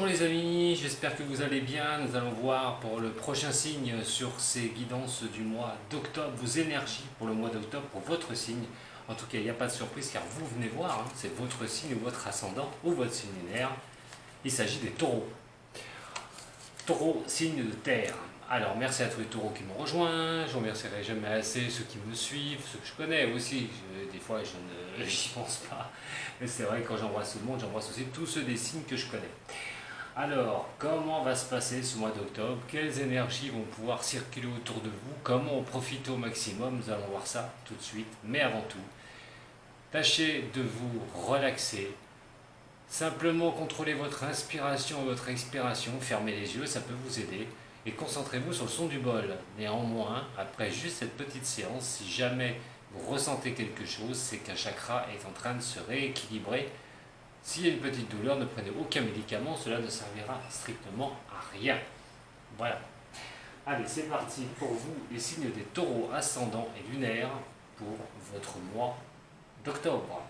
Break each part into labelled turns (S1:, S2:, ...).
S1: les amis, j'espère que vous allez bien. Nous allons voir pour le prochain signe sur ces guidances du mois d'octobre, vos énergies pour le mois d'octobre, pour votre signe. En tout cas, il n'y a pas de surprise car vous venez voir, c'est votre signe ou votre ascendant ou votre signe lunaire. Il s'agit des taureaux. Taureaux, signe de terre. Alors, merci à tous les taureaux qui m'ont rejoint. Je ne remercierai jamais assez ceux qui me suivent, ceux que je connais aussi. Des fois, je n'y pense pas. Mais c'est vrai que quand j'embrasse tout le monde, j'embrasse aussi tous ceux des signes que je connais. Alors, comment va se passer ce mois d'octobre? Quelles énergies vont pouvoir circuler autour de vous? Comment en profiter au maximum? Nous allons voir ça tout de suite. Mais avant tout, tâchez de vous relaxer. Simplement contrôlez votre inspiration et votre expiration. Fermez les yeux, ça peut vous aider. Et concentrez-vous sur le son du bol. Néanmoins, après juste cette petite séance, si jamais vous ressentez quelque chose, c'est qu'un chakra est en train de se rééquilibrer. S'il y a une petite douleur, ne prenez aucun médicament, cela ne servira strictement à rien. Voilà. Allez, c'est parti pour vous, les signes des taureaux ascendants et lunaires pour votre mois d'octobre.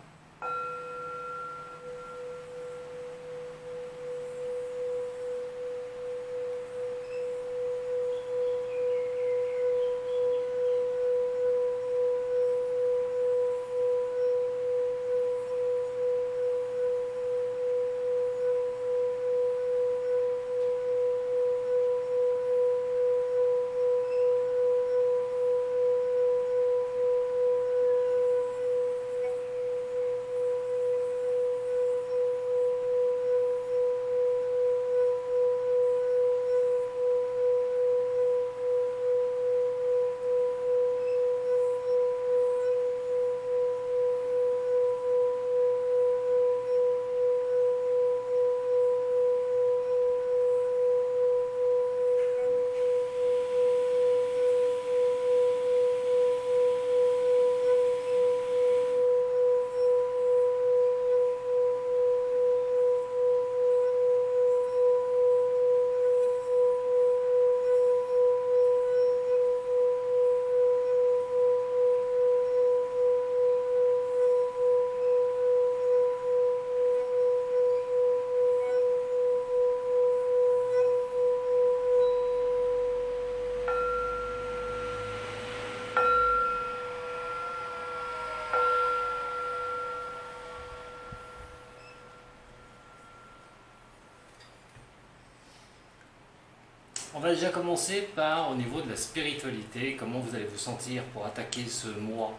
S1: On va déjà commencer par au niveau de la spiritualité, comment vous allez vous sentir pour attaquer ce mois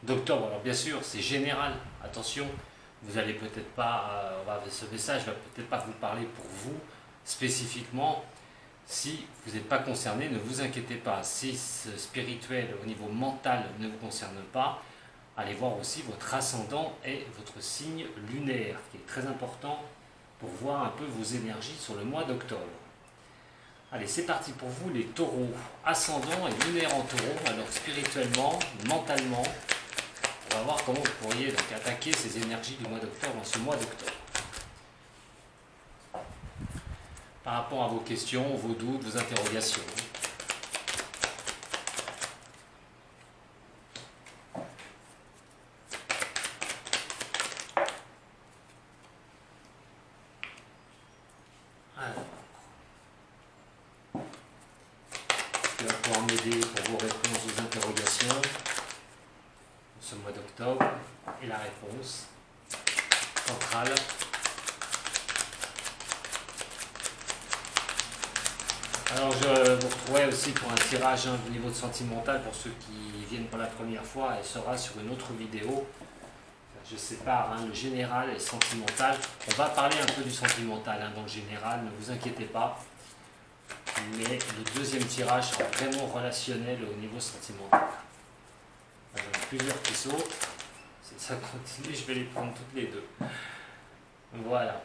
S1: d'octobre. Alors bien sûr, c'est général, attention, vous allez peut-être pas, ce message va peut-être pas vous parler pour vous spécifiquement. Si vous n'êtes pas concerné, ne vous inquiétez pas. Si ce spirituel au niveau mental ne vous concerne pas, allez voir aussi votre ascendant et votre signe lunaire, qui est très important pour voir un peu vos énergies sur le mois d'octobre. Allez, c'est parti pour vous les taureaux, ascendant et lunaire en taureau. Alors spirituellement, mentalement, on va voir comment vous pourriez donc attaquer ces énergies du mois d'octobre en ce mois d'octobre. Par rapport à vos questions, vos doutes, vos interrogations. Qui va pouvoir m'aider pour vos réponses aux interrogations ce mois d'octobre et la réponse centrale. Alors je vous retrouverai aussi pour un tirage au niveau de sentimental pour ceux qui viennent pour la première fois. Elle sera sur une autre vidéo. Je sépare le général et le sentimental. On va parler un peu du sentimental dans le général, ne vous inquiétez pas. Mais le deuxième tirage sera vraiment relationnel au niveau sentimental. J'en ai plusieurs qui sautent. Si ça continue, je vais les prendre toutes les deux. Voilà.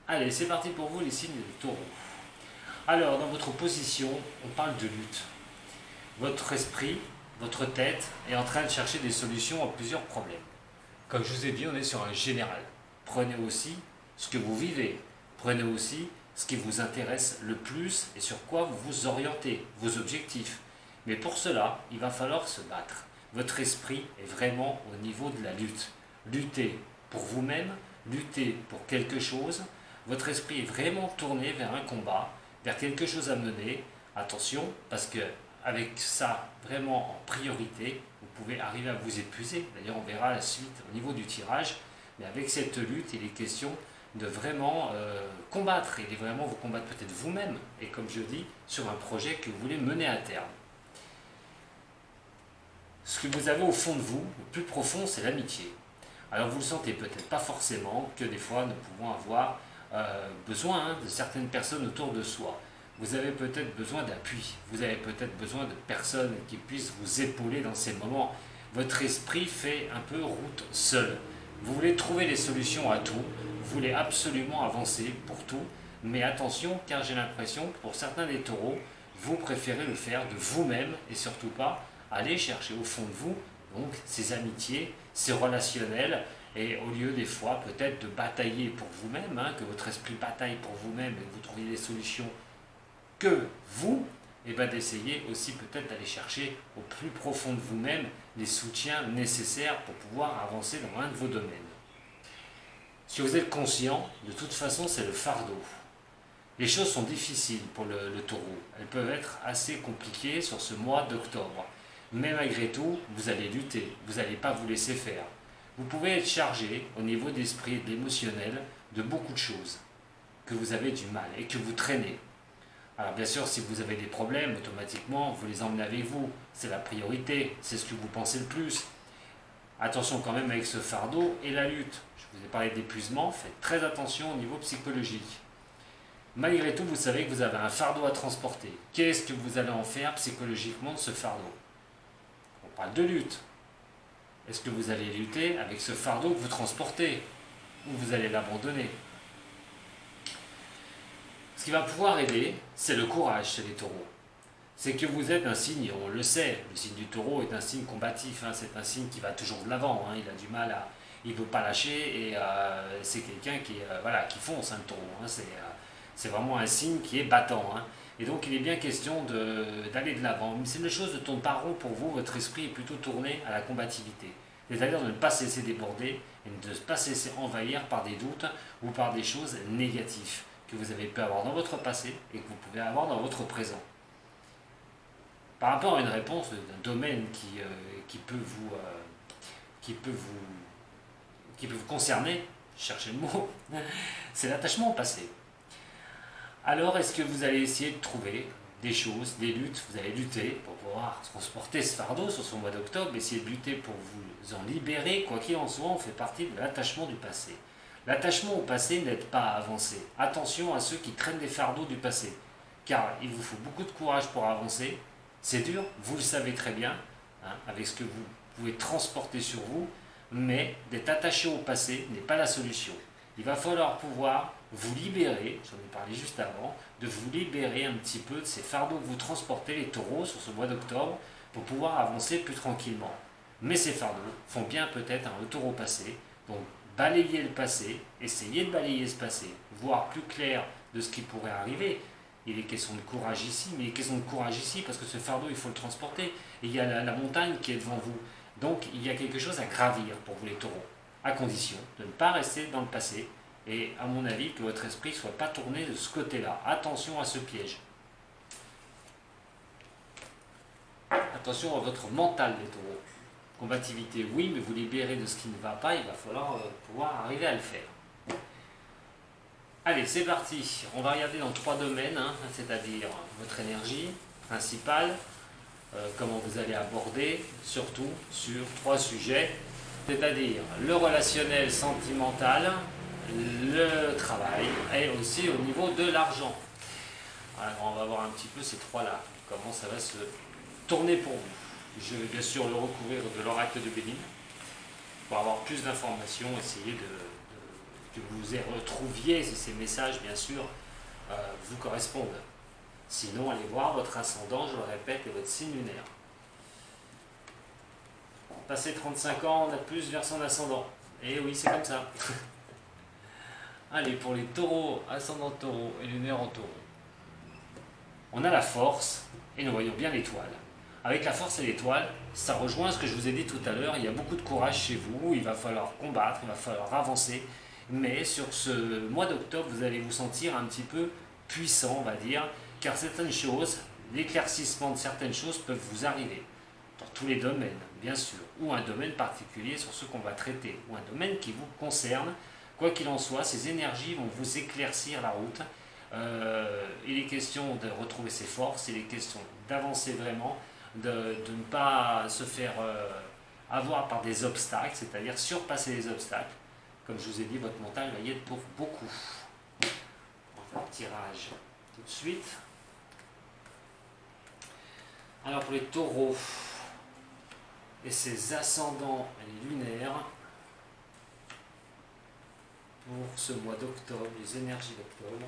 S1: Allez, c'est parti pour vous les signes du taureau. Alors, dans votre position, on parle de lutte. Votre esprit, votre tête est en train de chercher des solutions à plusieurs problèmes. Comme je vous ai dit, on est sur un général. Prenez aussi ce que vous vivez. Prenez aussi ce qui vous intéresse le plus et sur quoi vous vous orientez, vos objectifs. Mais pour cela, il va falloir se battre. Votre esprit est vraiment au niveau de la lutte. Lutter pour vous-même, lutter pour quelque chose. Votre esprit est vraiment tourné vers un combat, vers quelque chose à mener. Attention, parce que avec ça vraiment en priorité, vous pouvez arriver à vous épuiser. D'ailleurs, on verra la suite au niveau du tirage. Mais avec cette lutte, il est question de vraiment combattre. Il est vraiment vous combattre peut-être vous-même. Et comme je dis, sur un projet que vous voulez mener à terme. Ce que vous avez au fond de vous, le plus profond, c'est l'amitié. Alors vous le sentez peut-être pas forcément que des fois nous pouvons avoir besoin de certaines personnes autour de soi. Vous avez peut-être besoin d'appui, vous avez peut-être besoin de personnes qui puissent vous épauler dans ces moments. Votre esprit fait un peu route seul. Vous voulez trouver des solutions à tout, vous voulez absolument avancer pour tout, mais attention car j'ai l'impression que pour certains des taureaux, vous préférez le faire de vous-même et surtout pas aller chercher au fond de vous donc ces amitiés, ces relationnels, et au lieu des fois peut-être de batailler pour vous-même, que votre esprit bataille pour vous-même et que vous trouviez des solutions que vous, et d'essayer aussi peut-être d'aller chercher au plus profond de vous-même les soutiens nécessaires pour pouvoir avancer dans un de vos domaines. Si vous êtes conscient, de toute façon c'est le fardeau. Les choses sont difficiles pour le taureau, elles peuvent être assez compliquées sur ce mois d'octobre. Mais malgré tout, vous allez lutter, vous n'allez pas vous laisser faire. Vous pouvez être chargé au niveau d'esprit et de l'émotionnel de beaucoup de choses que vous avez du mal et que vous traînez. Alors bien sûr, si vous avez des problèmes, automatiquement, vous les emmenez avec vous. C'est la priorité, c'est ce que vous pensez le plus. Attention quand même avec ce fardeau et la lutte. Je vous ai parlé d'épuisement, faites très attention au niveau psychologique. Malgré tout, vous savez que vous avez un fardeau à transporter. Qu'est-ce que vous allez en faire psychologiquement de ce fardeau ? On parle de lutte. Est-ce que vous allez lutter avec ce fardeau que vous transportez ou vous allez l'abandonner ? Ce qui va pouvoir aider, c'est le courage chez les taureaux. C'est que vous êtes un signe, on le sait, le signe du taureau est un signe combatif, c'est un signe qui va toujours de l'avant, il a du mal à... il ne veut pas lâcher et c'est quelqu'un qui fonce, le taureau. C'est vraiment un signe qui est battant. Et donc il est bien question d'aller de l'avant. Mais c'est une chose ne tourne pas rond pour vous, votre esprit est plutôt tourné à la combativité. C'est-à-dire de ne pas se laisser déborder et de ne pas se laisser envahir par des doutes ou par des choses négatives que vous avez pu avoir dans votre passé et que vous pouvez avoir dans votre présent. Par rapport à une réponse d'un domaine qui peut vous concerner, cherchez le mot, c'est l'attachement au passé. Alors, est-ce que vous allez essayer de trouver des choses, des luttes, vous allez lutter pour pouvoir transporter ce fardeau sur ce mois d'octobre, essayer de lutter pour vous en libérer, quoi qu'il en soit, on fait partie de l'attachement du passé. L'attachement au passé n'aide pas à avancer. Attention à ceux qui traînent des fardeaux du passé, car il vous faut beaucoup de courage pour avancer. C'est dur, vous le savez très bien, avec ce que vous pouvez transporter sur vous, mais d'être attaché au passé n'est pas la solution. Il va falloir pouvoir vous libérer, j'en ai parlé juste avant, de vous libérer un petit peu de ces fardeaux que vous transportez, les taureaux, sur ce mois d'octobre, pour pouvoir avancer plus tranquillement. Mais ces fardeaux font bien peut-être un retour au passé, donc balayez le passé, essayez de balayer ce passé, voir plus clair de ce qui pourrait arriver. Il est question de courage ici, mais il est question de courage ici parce que ce fardeau, il faut le transporter. Et il y a la montagne qui est devant vous. Donc il y a quelque chose à gravir pour vous les taureaux, à condition de ne pas rester dans le passé et à mon avis que votre esprit ne soit pas tourné de ce côté-là. Attention à ce piège. Attention à votre mental les taureaux. Combativité, oui, mais vous libérer de ce qui ne va pas, il va falloir pouvoir arriver à le faire. Allez, c'est parti. On va regarder dans 3 domaines, c'est-à-dire votre énergie principale, comment vous allez aborder, surtout sur 3 sujets, c'est-à-dire le relationnel sentimental, le travail et aussi au niveau de l'argent. Alors, on va voir un petit peu ces 3-là, comment ça va se tourner pour vous. Je vais bien sûr le recouvrir de l'oracle de Béline pour avoir plus d'informations, essayer que vous y retrouviez si ces messages, bien sûr, vous correspondent. Sinon, allez voir votre ascendant, je le répète, et votre signe lunaire. Passé 35 ans, on a plus vers son ascendant. Et oui, c'est comme ça. Allez, pour les taureaux, ascendant taureau et lunaire en taureau. On a la force, et nous voyons bien l'étoile. Avec la force et l'étoile, ça rejoint ce que je vous ai dit tout à l'heure, il y a beaucoup de courage chez vous, il va falloir combattre, il va falloir avancer, Mais sur ce mois d'octobre, vous allez vous sentir un petit peu puissant, on va dire, car certaines choses, l'éclaircissement de certaines choses peuvent vous arriver, dans tous les domaines, bien sûr, ou un domaine particulier sur ce qu'on va traiter, ou un domaine qui vous concerne. Quoi qu'il en soit, ces énergies vont vous éclaircir la route. Il est question de retrouver ses forces, il est question d'avancer vraiment, de ne pas se faire avoir par des obstacles, c'est-à-dire surpasser les obstacles. Comme je vous ai dit, votre mental va y être pour beaucoup. On va faire le tirage tout de suite. Alors pour les taureaux et ses ascendants et les lunaires, pour ce mois d'octobre, les énergies d'octobre.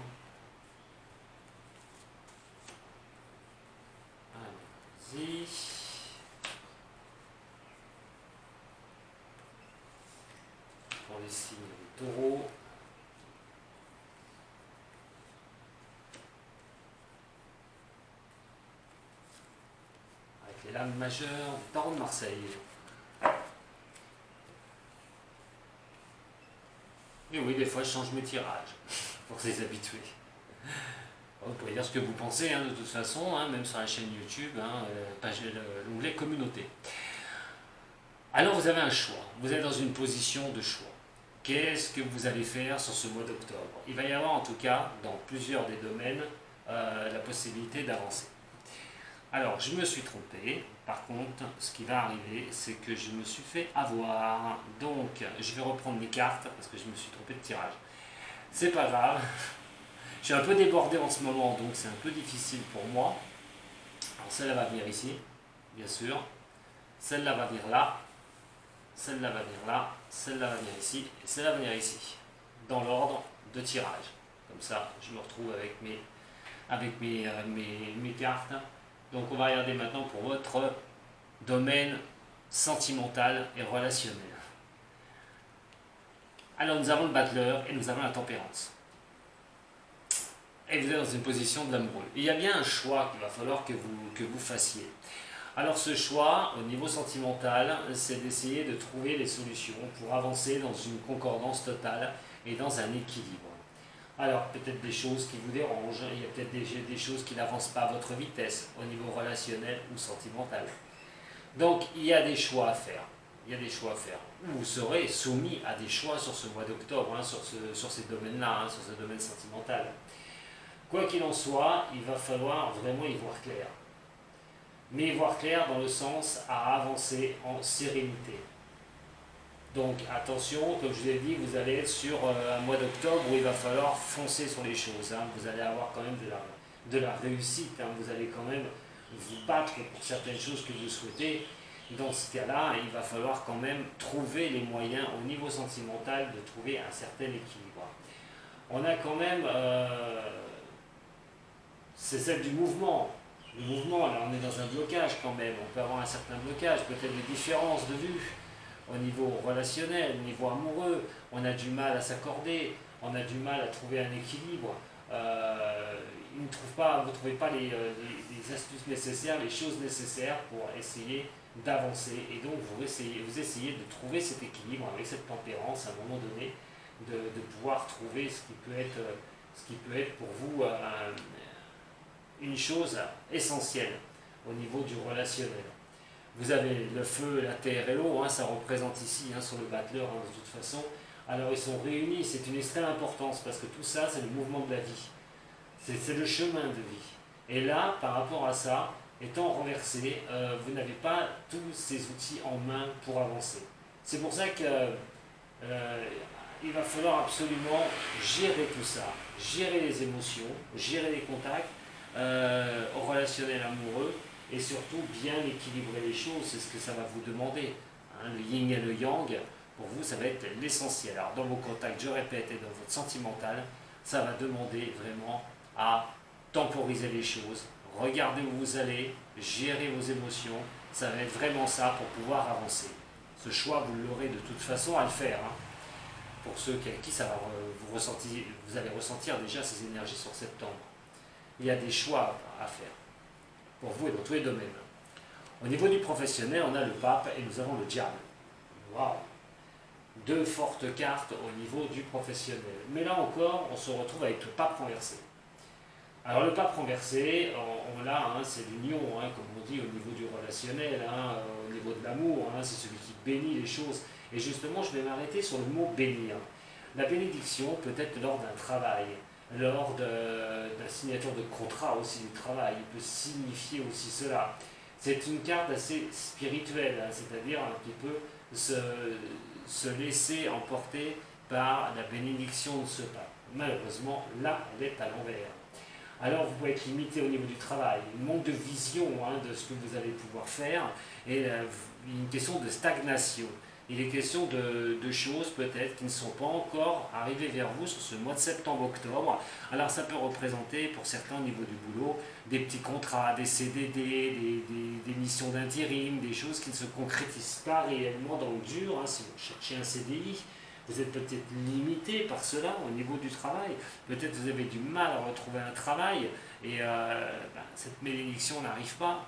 S1: Allez-y. Pour les signes des taureaux. Avec les lames majeures du tarot de Marseille. Et oui, des fois je change mes tirages pour les habitués. Vous pouvez dire ce que vous pensez, hein, de toute façon, hein, même sur la chaîne YouTube, hein, l'onglet communauté. Alors vous avez un choix, vous êtes dans une position de choix. Qu'est-ce que vous allez faire sur ce mois d'octobre? Il va y avoir en tout cas, dans plusieurs des domaines, la possibilité d'avancer. Alors je me suis trompé, par contre, ce qui va arriver, c'est que je me suis fait avoir. Donc je vais reprendre mes cartes, parce que je me suis trompé de tirage. C'est pas grave. Je suis un peu débordé en ce moment, donc c'est un peu difficile pour moi. Alors celle-là va venir ici, bien sûr. Celle-là va venir là. Celle-là va venir là. Celle-là va venir ici. Et celle-là va venir ici. Dans l'ordre de tirage. Comme ça, je me retrouve avec mes cartes. Donc on va regarder maintenant pour votre domaine sentimental et relationnel. Alors nous avons le battleur et nous avons la tempérance. Et vous êtes dans une position de l'amoureux. Il y a bien un choix qu'il va falloir que vous fassiez. Alors ce choix, au niveau sentimental, c'est d'essayer de trouver les solutions pour avancer dans une concordance totale et dans un équilibre. Alors peut-être des choses qui vous dérangent, il y a peut-être des choses qui n'avancent pas à votre vitesse au niveau relationnel ou sentimental. Donc il y a des choix à faire. Il y a des choix à faire. Vous serez soumis à des choix sur ce mois d'octobre, hein, sur ces domaines-là, hein, sur ce domaine sentimental. Quoi qu'il en soit, il va falloir vraiment y voir clair. Mais y voir clair dans le sens à avancer en sérénité. Donc attention, comme je vous l'ai dit, vous allez être sur un mois d'octobre où il va falloir foncer sur les choses. Hein. Vous allez avoir quand même de la réussite. Hein. Vous allez quand même vous battre pour certaines choses que vous souhaitez. Dans ce cas-là, il va falloir quand même trouver les moyens au niveau sentimental de trouver un certain équilibre. On a quand même... c'est celle du mouvement. Le mouvement, là, on est dans un blocage quand même. On peut avoir un certain blocage, peut-être des différences de vue. Au niveau relationnel, au niveau amoureux, on a du mal à s'accorder, on a du mal à trouver un équilibre. Vous ne trouvez pas les astuces nécessaires, les choses nécessaires pour essayer d'avancer. Et donc vous essayez de trouver cet équilibre avec cette tempérance à un moment donné, de pouvoir trouver ce qui peut être pour vous une chose essentielle au niveau du relationnel. Vous avez le feu, la terre et l'eau, hein, ça représente ici, hein, sur le battleur, hein, de toute façon. Alors ils sont réunis, c'est une extrême importance, parce que tout ça, c'est le mouvement de la vie. C'est le chemin de vie. Et là, par rapport à ça, étant renversé, vous n'avez pas tous ces outils en main pour avancer. C'est pour ça que il va falloir absolument gérer tout ça, gérer les émotions, gérer les contacts relationnels amoureux, et surtout bien équilibrer les choses, c'est ce que ça va vous demander. Hein, le yin et le yang, pour vous, ça va être l'essentiel. Alors dans vos contacts, je répète, et dans votre sentimental, ça va demander vraiment à temporiser les choses, regarder où vous allez, gérer vos émotions, ça va être vraiment ça pour pouvoir avancer. Ce choix, vous l'aurez de toute façon à le faire. Hein. Pour ceux avec qui ça va vous allez ressentir déjà ces énergies sur septembre. Il y a des choix à faire. Pour vous et dans tous les domaines. Au niveau du professionnel, on a le pape et nous avons le diable. Waouh! deux fortes cartes au niveau du professionnel. Mais là encore, on se retrouve avec le pape renversé. Alors le pape renversé, on l'a, hein, c'est l'union, hein, comme on dit, au niveau du relationnel, hein, au niveau de l'amour, hein, c'est celui qui bénit les choses. Et justement, je vais m'arrêter sur le mot bénir. La bénédiction peut être lors d'un travail, lors de la signature de contrat aussi du travail, il peut signifier aussi cela. C'est une carte assez spirituelle, hein, c'est-à-dire un petit peu se laisser emporter par la bénédiction de ce pape. Malheureusement, là, elle est à l'envers. Alors vous pouvez être limité au niveau du travail, un manque de vision, hein, de ce que vous allez pouvoir faire, et une question de stagnation. Il est question de choses peut-être qui ne sont pas encore arrivées vers vous sur ce mois de septembre-octobre. Alors ça peut représenter pour certains au niveau du boulot des petits contrats, des CDD, des missions d'intérim, des choses qui ne se concrétisent pas réellement dans le dur. Hein. Si vous cherchez un CDI, vous êtes peut-être limité par cela au niveau du travail. Peut-être vous avez du mal à retrouver un travail et cette bénédiction n'arrive pas.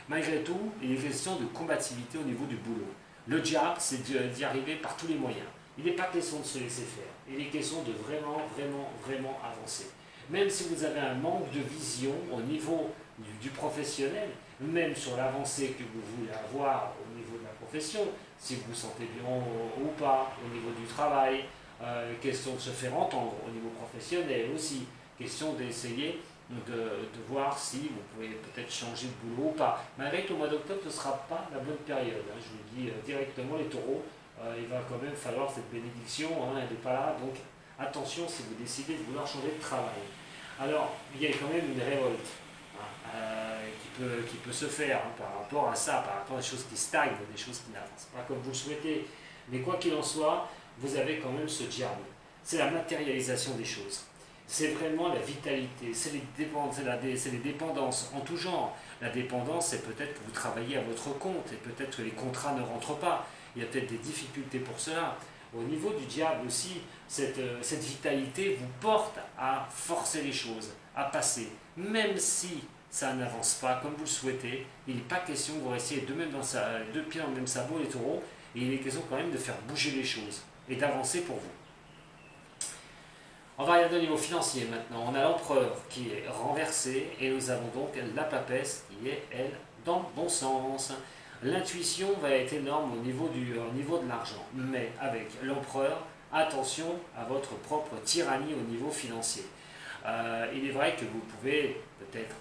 S1: Malgré tout, il est question de combativité au niveau du boulot. Le diable, c'est d'y arriver par tous les moyens. Il n'est pas question de se laisser faire. Il est question de vraiment avancer. Même si vous avez un manque de vision au niveau du professionnel, même sur l'avancée que vous voulez avoir au niveau de la profession, si vous vous sentez bien ou pas, au niveau du travail, question de se faire entendre au niveau professionnel aussi, question d'essayer de voir si vous pouvez peut-être changer de boulot ou pas. Mais avec le mois d'octobre, ce ne sera pas la bonne période. Hein. Je vous le dis directement, les taureaux, il va quand même falloir cette bénédiction, hein, elle n'est pas là. Donc attention si vous décidez de vouloir changer de travail. Alors, il y a quand même une révolte qui peut se faire hein, par rapport à ça, par rapport à des choses qui stagnent, des choses qui n'avancent pas comme vous le souhaitez. Mais quoi qu'il en soit, vous avez quand même ce diable. C'est la matérialisation des choses. C'est vraiment la vitalité, c'est les dépendances en tout genre. La dépendance, c'est peut-être que vous travaillez à votre compte et peut-être que les contrats ne rentrent pas. Il y a peut-être des difficultés pour cela. Au niveau du diable aussi, cette vitalité vous porte à forcer les choses, à passer. Même si ça n'avance pas comme vous le souhaitez, il n'est pas question que vous restiez deux pieds dans le même sabot, les taureaux, et il est question quand même de faire bouger les choses et d'avancer pour vous. On va regarder au niveau financier maintenant. On a l'empereur qui est renversé et nous avons donc la papesse qui est, elle, dans le bon sens. L'intuition va être énorme au niveau de l'argent. Mais avec l'empereur, attention à votre propre tyrannie au niveau financier. Il est vrai que vous pouvez peut-être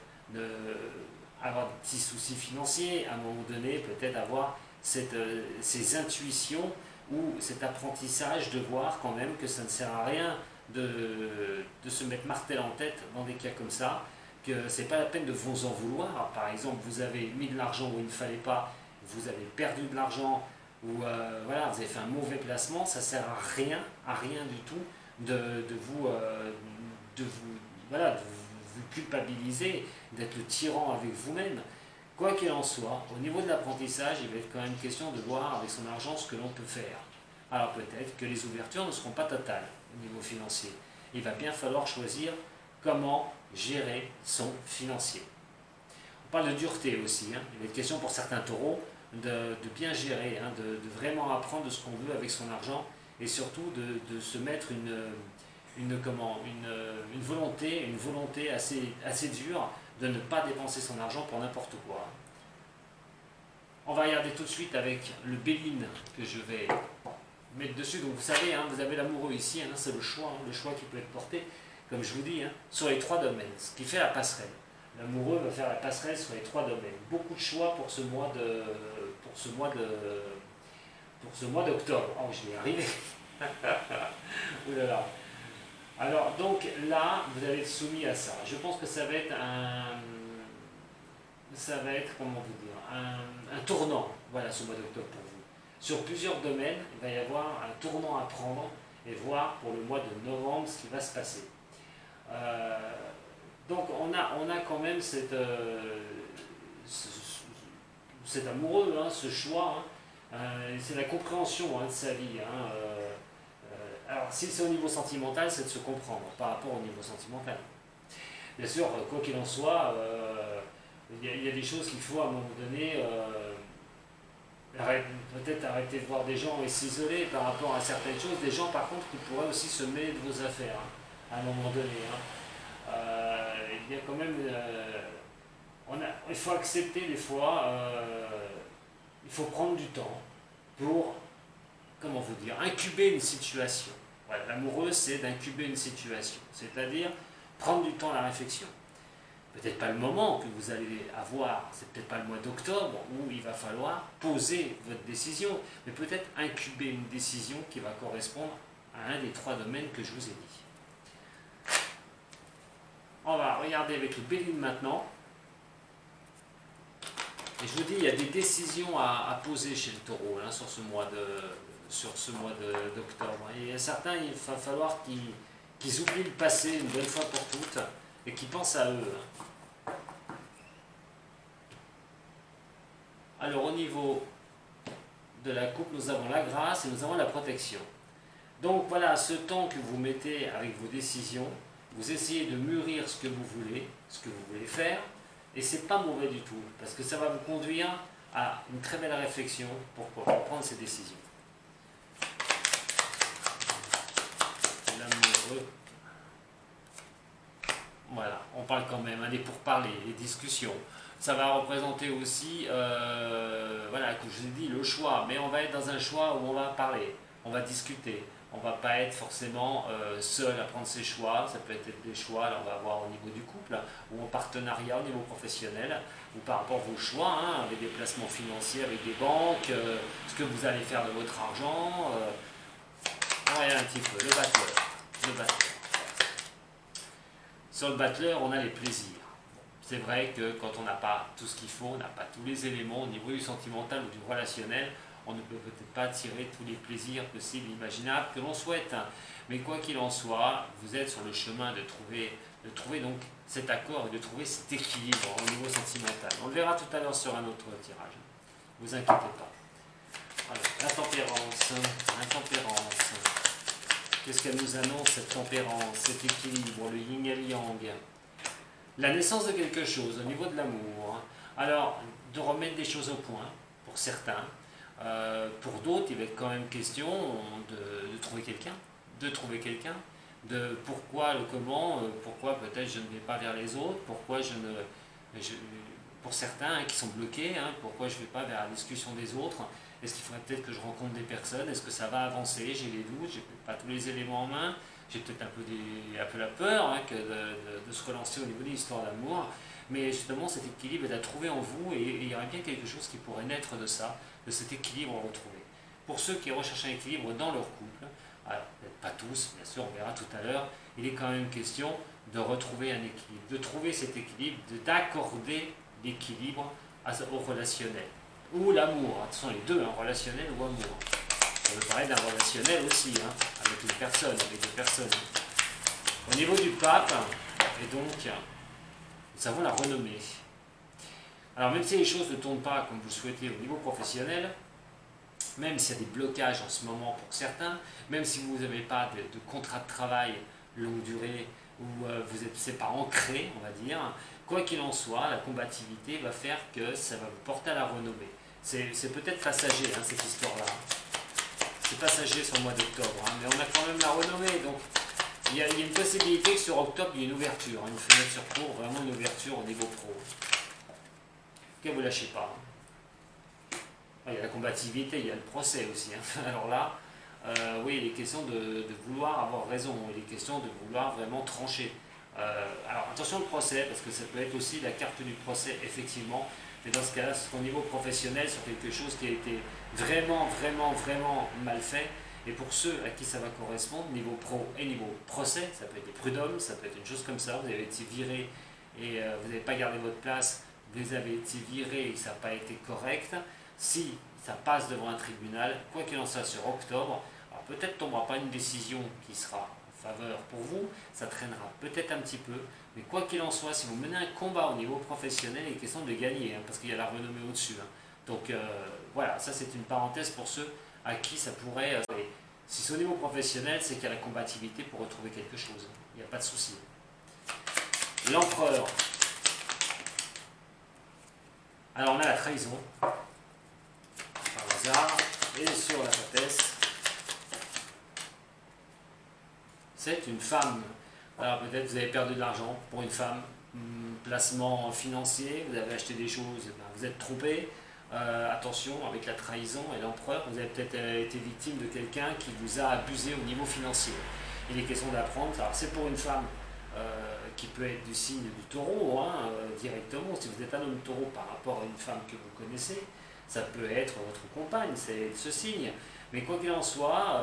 S1: avoir des petits soucis financiers, à un moment donné, peut-être avoir ces intuitions ou cet apprentissage de voir quand même que ça ne sert à rien de se mettre martel en tête dans des cas comme ça, que c'est pas la peine de vous en vouloir. Par exemple, vous avez mis de l'argent où il ne fallait pas, vous avez perdu de l'argent, ou voilà, vous avez fait un mauvais placement, ça sert à rien du tout de vous culpabiliser, d'être le tyran avec vous-même. Quoi qu'il en soit, au niveau de l'apprentissage, il va être quand même question de voir avec son argent ce que l'on peut faire. Alors peut-être que les ouvertures ne seront pas totales au niveau financier. Il va bien falloir choisir comment gérer son financier. On parle de dureté aussi. Hein. Il va être question pour certains taureaux de bien gérer, hein, de vraiment apprendre ce qu'on veut avec son argent et surtout de se mettre une volonté assez dure de ne pas dépenser son argent pour n'importe quoi. On va regarder tout de suite avec le Béline que je vais mettre dessus. Donc vous savez, hein, vous avez l'amoureux ici, hein, c'est le choix qui peut être porté, comme je vous dis, hein, sur les trois domaines, ce qui fait la passerelle. L'amoureux va faire la passerelle sur les trois domaines. Beaucoup de choix pour ce mois d'octobre. Oh, je vais y arriver. Ouh là là. Alors, donc là, vous allez être soumis à ça. Je pense que ça va être comment vous dire, un tournant, voilà, ce mois d'octobre pour vous. Sur plusieurs domaines, il va y avoir un tournant à prendre et voir pour le mois de novembre ce qui va se passer. Donc, on a quand même cet amoureux, hein, ce choix, hein, c'est la compréhension hein, de sa vie. Hein, alors, si c'est au niveau sentimental, c'est de se comprendre par rapport au niveau sentimental. Bien sûr, quoi qu'il en soit, il y a des choses qu'il faut à un moment donné peut-être arrêter de voir des gens et s'isoler par rapport à certaines choses. Des gens, par contre, qui pourraient aussi se mêler de vos affaires, hein, à un moment donné. Hein. Il y a quand même... il faut accepter des fois, il faut prendre du temps pour, comment vous dire, incuber une situation. Voilà, l'amoureux, c'est d'incuber une situation, c'est-à-dire prendre du temps à la réflexion. Peut-être pas le moment que vous allez avoir, c'est peut-être pas le mois d'octobre où il va falloir poser votre décision, mais peut-être incuber une décision qui va correspondre à un des 3 domaines que je vous ai dit. On va regarder avec le Béline maintenant. Et je vous dis, il y a des décisions à poser chez le taureau hein, sur ce mois d'octobre. Il y a certains, il va falloir qu'ils oublient le passé une bonne fois pour toutes et qu'ils pensent à eux. Alors au niveau de la coupe, nous avons la grâce et nous avons la protection. Donc voilà, ce temps que vous mettez avec vos décisions, vous essayez de mûrir ce que vous voulez faire, et c'est pas mauvais du tout, parce que ça va vous conduire à une très belle réflexion pour prendre ces décisions. L'amoureux. Voilà, on parle quand même, des pourparlers, les discussions. Ça va représenter aussi, voilà, comme je vous ai dit, le choix. Mais on va être dans un choix où on va parler, on va discuter. On ne va pas être forcément seul à prendre ses choix. Ça peut être des choix, là, on va voir au niveau du couple, ou en partenariat au niveau professionnel, ou par rapport à vos choix, hein, avec des placements financiers, avec des banques, ce que vous allez faire de votre argent. On regarde un petit peu, le battleur. Sur le battleur, on a les plaisirs. C'est vrai que quand on n'a pas tout ce qu'il faut, on n'a pas tous les éléments au niveau du sentimental ou du relationnel, on ne peut peut-être pas tirer tous les plaisirs possibles et imaginables que l'on souhaite. Mais quoi qu'il en soit, vous êtes sur le chemin de trouver donc cet accord et de trouver cet équilibre au niveau sentimental. On le verra tout à l'heure sur un autre tirage. Ne vous inquiétez pas. Alors, la tempérance. Qu'est-ce qu'elle nous annonce, cette tempérance, cet équilibre, le yin et le yang? La naissance de quelque chose au niveau de l'amour. Alors, de remettre des choses au point, pour certains. Pour d'autres, il va être quand même question de trouver quelqu'un. De pourquoi, le comment, pourquoi peut-être je ne vais pas vers les autres, pourquoi pour certains qui sont bloqués, pourquoi je ne vais pas vers la discussion des autres. Est-ce qu'il faudrait peut-être que je rencontre des personnes? Est-ce que ça va avancer? J'ai des doutes, j'ai peut-être pas tous les éléments en main. J'ai peut-être un peu la peur de se relancer au niveau de l'histoire d'amour, mais justement cet équilibre est à trouver en vous et il y aurait bien quelque chose qui pourrait naître de ça, de cet équilibre retrouvé. Pour ceux qui recherchent un équilibre dans leur couple, alors peut-être pas tous, bien sûr, on verra tout à l'heure, il est quand même question de retrouver un équilibre, de trouver cet équilibre, d'accorder l'équilibre au relationnel, ou l'amour, ce sont les deux, relationnel ou amour. On peut parler d'un relationnel aussi, avec une personne, avec des personnes. Au niveau du pape, et donc, nous avons la renommée. Alors même si les choses ne tournent pas comme vous le souhaitez au niveau professionnel, même s'il y a des blocages en ce moment pour certains, même si vous n'avez pas de contrat de travail longue durée, ou c'est pas ancré, on va dire, quoi qu'il en soit, la combativité va faire que ça va vous porter à la renommée. C'est peut-être passager, cette histoire-là. C'est passager sur le mois d'octobre, mais on a quand même la renommée, donc il y a une possibilité que sur octobre, il y ait une ouverture, une fenêtre sur cours, vraiment une ouverture au niveau pro. Que vous ne lâchez pas. Il y a la combativité, il y a le procès aussi. Alors là, oui, il est question de vouloir avoir raison, il est question de vouloir vraiment trancher. Alors attention au procès, parce que ça peut être aussi la carte du procès, effectivement, mais dans ce cas-là, c'est au niveau professionnel, sur quelque chose qui a été vraiment mal fait. Et pour ceux à qui ça va correspondre, niveau pro et niveau procès, ça peut être des prud'hommes, ça peut être une chose comme ça, vous avez été viré et vous n'avez pas gardé votre place, vous avez été viré et ça n'a pas été correct. Si ça passe devant un tribunal, quoi qu'il en soit sur octobre, alors peut-être tombera pas une décision qui sera en faveur pour vous, ça traînera peut-être un petit peu, mais quoi qu'il en soit, si vous menez un combat au niveau professionnel, il est question de gagner, parce qu'il y a la renommée au-dessus. Donc voilà, ça c'est une parenthèse pour ceux à qui ça pourrait... si c'est au niveau professionnel, c'est qu'il y a la combativité pour retrouver quelque chose. Il n'y a pas de souci. L'empereur. Alors on a la trahison. Par la hasard. Et sur la papesse, c'est une femme. Alors peut-être vous avez perdu de l'argent pour une femme. Placement financier, vous avez acheté des choses, vous êtes trompé. Attention avec la trahison et l'empereur, vous avez peut-être été victime de quelqu'un qui vous a abusé au niveau financier. Il est question d'apprendre, alors c'est pour une femme qui peut être du signe du taureau directement, si vous êtes un homme taureau par rapport à une femme que vous connaissez, ça peut être votre compagne, c'est ce signe. Mais quoi qu'il en soit,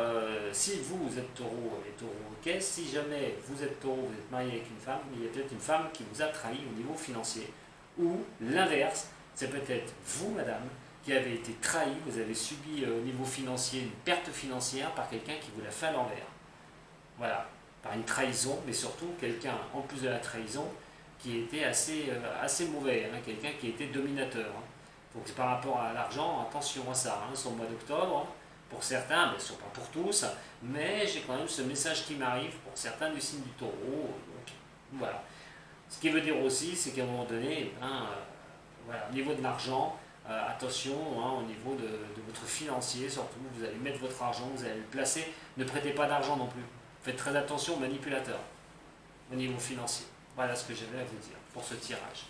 S1: si vous êtes taureau et taureau, ok, si jamais vous êtes taureau, vous êtes marié avec une femme, il y a peut-être une femme qui vous a trahi au niveau financier. Ou l'inverse, c'est peut-être vous, madame, qui avez été trahi, vous avez subi au niveau financier une perte financière par quelqu'un qui vous l'a fait à l'envers. Voilà, par une trahison, mais surtout quelqu'un, en plus de la trahison, qui était assez mauvais, quelqu'un qui était dominateur. Donc par rapport à l'argent, attention à ça, sur le mois d'octobre, pour certains, bien sûr pas pour tous, mais j'ai quand même ce message qui m'arrive pour certains du signe du taureau. Donc, voilà. Ce qui veut dire aussi, c'est qu'à un moment donné, voilà, au niveau de l'argent, attention au niveau de votre financier, surtout, vous allez mettre votre argent, vous allez le placer, ne prêtez pas d'argent non plus. Faites très attention aux manipulateurs au niveau financier. Voilà ce que j'avais à vous dire pour ce tirage.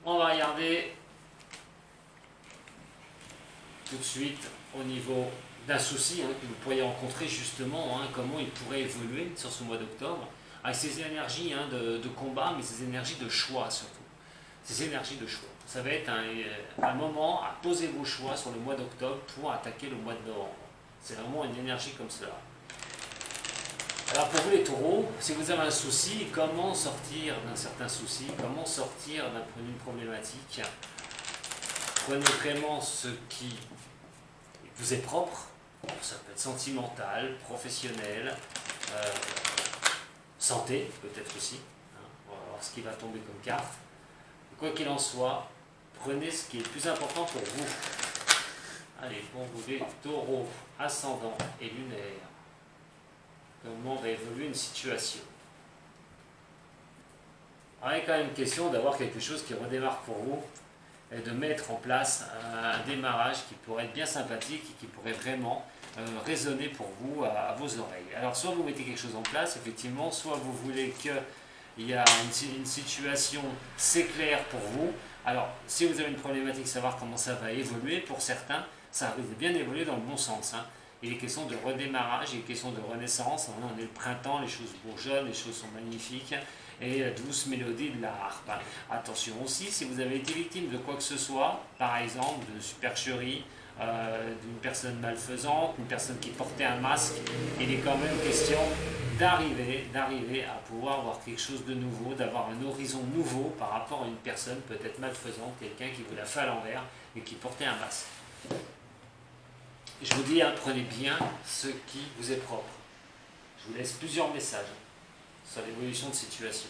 S1: On va regarder tout de suite au niveau d'un souci que vous pourriez rencontrer justement, comment il pourrait évoluer sur ce mois d'octobre, avec ces énergies de combat, mais ces énergies de choix surtout. Ces énergies de choix. Ça va être un moment à poser vos choix sur le mois d'octobre pour attaquer le mois de novembre. C'est vraiment une énergie comme cela. Alors pour vous les taureaux, si vous avez un souci, comment sortir d'un certain souci, comment sortir d'une problématique, prenez vraiment ce qui vous est propre, ça peut être sentimental, professionnel, santé peut-être aussi, on va voir ce qui va tomber comme carte. Quoi qu'il en soit, prenez ce qui est le plus important pour vous. Allez, pour vous les taureaux, ascendant et lunaire, comment va évoluer une situation. Alors, il est quand même question d'avoir quelque chose qui redémarre pour vous et de mettre en place un démarrage qui pourrait être bien sympathique et qui pourrait vraiment résonner pour vous à vos oreilles. Alors soit vous mettez quelque chose en place, effectivement, soit vous voulez qu'il y a une situation, c'est clair pour vous. Alors, si vous avez une problématique, savoir comment ça va évoluer, pour certains, ça risque de bien évoluer dans le bon sens. Il est question de redémarrage, il est question de renaissance. On est le printemps, les choses bourgeonnent, les choses sont magnifiques. Et la douce mélodie de la harpe. Attention aussi, si vous avez été victime de quoi que ce soit, par exemple de supercherie, d'une personne malfaisante, une personne qui portait un masque, il est quand même question d'arriver à pouvoir voir quelque chose de nouveau, d'avoir un horizon nouveau par rapport à une personne peut-être malfaisante, quelqu'un qui vous l'a fait à l'envers et qui portait un masque. Je vous dis, prenez bien ce qui vous est propre. Je vous laisse plusieurs messages sur l'évolution de situation.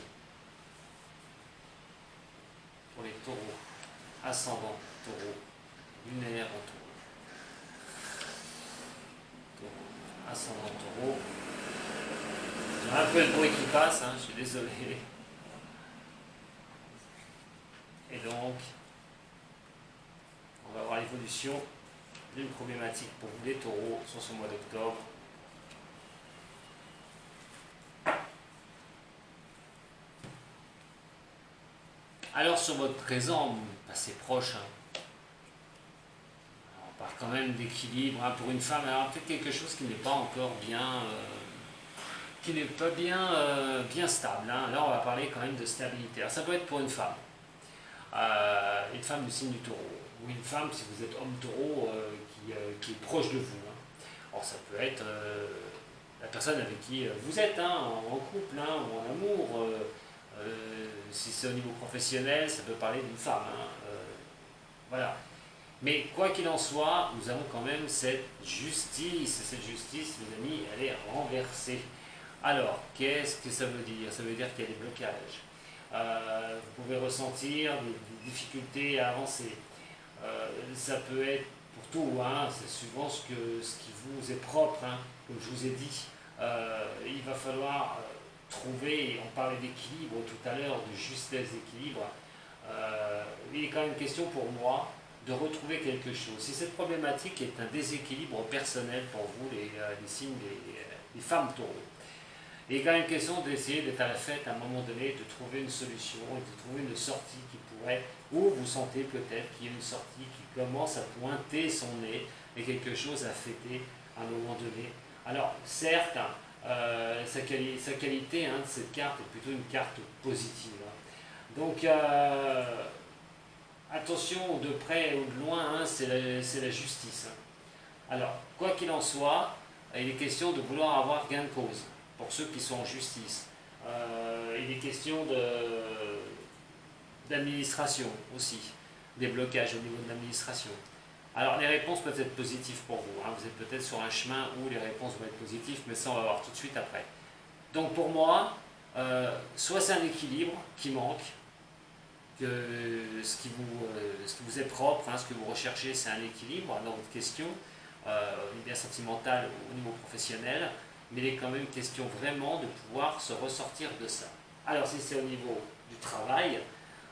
S1: Pour les taureaux, ascendant taureau, lunaire en taureau. Taureau, ascendant taureau. J'ai un peu de bruit qui passe, je suis désolé. Et donc, on va voir l'évolution d'une problématique pour vous les taureaux sur ce mois d'octobre. Alors sur votre présent, passé proche, on parle quand même d'équilibre pour une femme. Alors peut-être quelque chose qui n'est pas encore bien, bien stable. Là on va parler quand même de stabilité. Alors ça peut être pour une femme du signe du taureau, ou une femme si vous êtes homme taureau qui est proche de vous. Alors ça peut être la personne avec qui vous êtes, en couple ou en amour. Si c'est au niveau professionnel, ça peut parler d'une femme. Voilà. Mais quoi qu'il en soit, nous avons quand même cette justice. Et cette justice, mes amis, elle est renversée. Alors, qu'est-ce que ça veut dire? Ça veut dire qu'il y a des blocages. Vous pouvez ressentir des difficultés à avancer. Ça peut être pour tout, c'est souvent ce qui vous est propre, comme je vous ai dit. Il va falloir trouver, on parlait d'équilibre tout à l'heure, de justesse d'équilibre, il est quand même question pour moi de retrouver quelque chose. Si cette problématique est un déséquilibre personnel pour vous, les signes, les femmes taureaux, il est quand même question d'essayer d'être à la fête à un moment donné, de trouver une solution, de trouver une sortie qui pourrait, ou vous sentez peut-être qu'il y a une sortie qui commence à pointer son nez et quelque chose à fêter à un moment donné. Alors certes, sa qualité de cette carte est plutôt une carte positive. Donc attention, de près ou de loin, c'est la justice. Alors, quoi qu'il en soit, il est question de vouloir avoir gain de cause pour ceux qui sont en justice. Il est question d'administration aussi, des blocages au niveau de l'administration. Alors, les réponses peuvent être positives pour vous. Vous êtes peut-être sur un chemin où les réponses vont être positives, mais ça, on va voir tout de suite après. Donc, pour moi, soit c'est un équilibre qui manque, que ce qui vous est propre, ce que vous recherchez, c'est un équilibre dans votre question, bien sentimentale au niveau professionnel, mais il est quand même question vraiment de pouvoir se ressortir de ça. Alors si c'est au niveau du travail,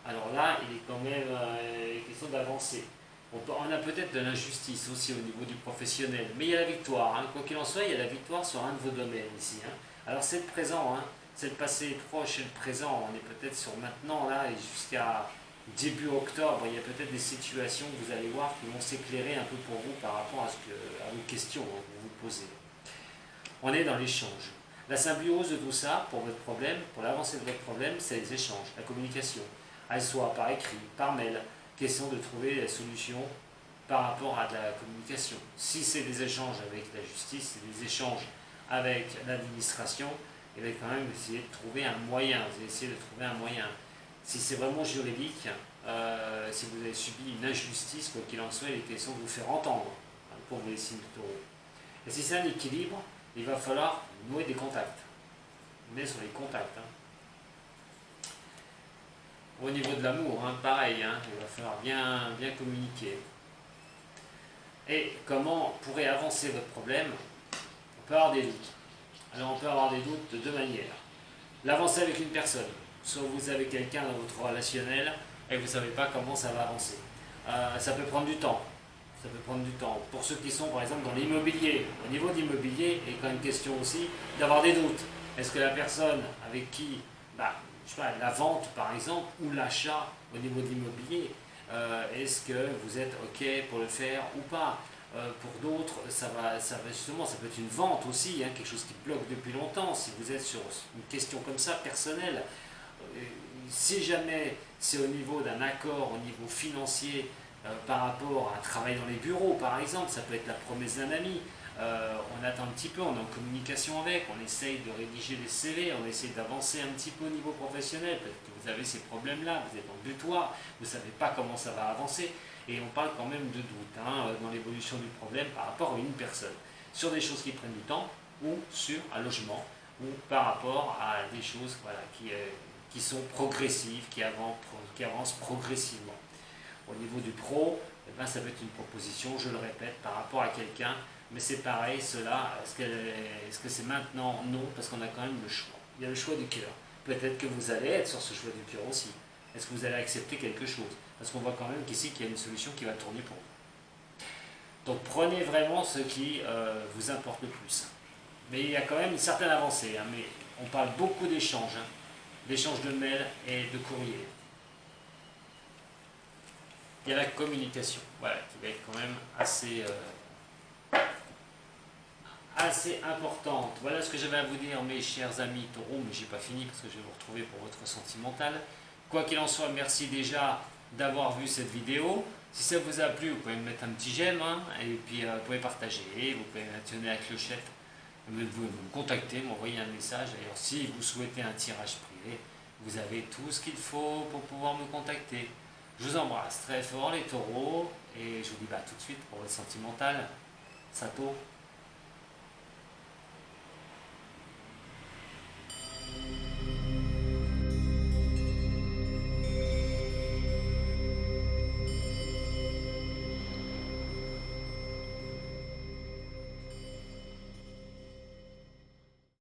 S1: alors là, il est quand même question d'avancer. On a peut-être de l'injustice aussi au niveau du professionnel, mais il y a la victoire. Quoi qu'il en soit, il y a la victoire sur un de vos domaines ici. Alors c'est le présent, c'est le passé proche et le présent. On est peut-être sur maintenant, là, et jusqu'à début octobre, il y a peut-être des situations que vous allez voir qui vont s'éclairer un peu pour vous par rapport à vos questions que vous vous posez. On est dans l'échange. La symbiose de tout ça, pour votre problème, pour l'avancée de votre problème, c'est les échanges, la communication. Elle soit par écrit, par mail, question de trouver la solution par rapport à de la communication. Si c'est des échanges avec la justice, c'est des échanges avec l'administration, il va quand même essayer de trouver un moyen. Vous allez essayer de trouver un moyen. Si c'est vraiment juridique, si vous avez subi une injustice, quoi qu'il en soit, il est question de vous faire entendre pour les signes de taureau. Et si c'est un équilibre, il va falloir nouer des contacts. On est sur les contacts. Au niveau de l'amour, pareil, il va falloir bien communiquer. Et comment pourrait avancer votre problème? On peut avoir des doutes. Alors on peut avoir des doutes de deux manières. L'avancer avec une personne. Soit vous avez quelqu'un dans votre relationnel et vous ne savez pas comment ça va avancer. Ça peut prendre du temps. Ça peut prendre du temps. Pour ceux qui sont par exemple dans l'immobilier, au niveau d'immobilier, il est quand même question aussi d'avoir des doutes. Est-ce que la personne avec qui, je sais pas, la vente par exemple, ou l'achat au niveau de l'immobilier, est-ce que vous êtes OK pour le faire ou pas? Pour d'autres, ça va justement, ça peut être une vente aussi, quelque chose qui bloque depuis longtemps. Si vous êtes sur une question comme ça, personnelle, si jamais c'est au niveau d'un accord, au niveau financier, par rapport à un travail dans les bureaux, par exemple, ça peut être la promesse d'un ami. On attend un petit peu, on est en communication avec, on essaye de rédiger des CV, on essaye d'avancer un petit peu au niveau professionnel. Peut-être que vous avez ces problèmes-là, vous êtes en butoir, vous ne savez pas comment ça va avancer. Et on parle quand même de doute dans l'évolution du problème par rapport à une personne. Sur des choses qui prennent du temps, ou sur un logement, ou par rapport à des choses qui sont progressives, qui avancent progressivement. Au niveau du pro, ça peut être une proposition, je le répète, par rapport à quelqu'un, mais c'est pareil, cela, est-ce que c'est maintenant? Non, parce qu'on a quand même le choix. Il y a le choix du cœur. Peut-être que vous allez être sur ce choix du cœur aussi. Est-ce que vous allez accepter quelque chose? Parce qu'on voit quand même qu'ici, qu'il y a une solution qui va tourner pour vous. Donc prenez vraiment ce qui vous importe le plus. Mais il y a quand même une certaine avancée, mais on parle beaucoup d'échanges, d'échanges de mails et de courriers. Il y a la communication, qui va être quand même assez importante. Voilà ce que j'avais à vous dire, mes chers amis taureaux, mais j'ai pas fini parce que je vais vous retrouver pour votre sentimental. Quoi qu'il en soit, merci déjà d'avoir vu cette vidéo. Si ça vous a plu, vous pouvez me mettre un petit j'aime, et puis vous pouvez partager, vous pouvez actionner la clochette, vous me contacter, m'envoyer un message. D'ailleurs, si vous souhaitez un tirage privé, vous avez tout ce qu'il faut pour pouvoir me contacter. Je vous embrasse très fort les taureaux, et je vous dis tout de suite pour votre sentimental, Sato.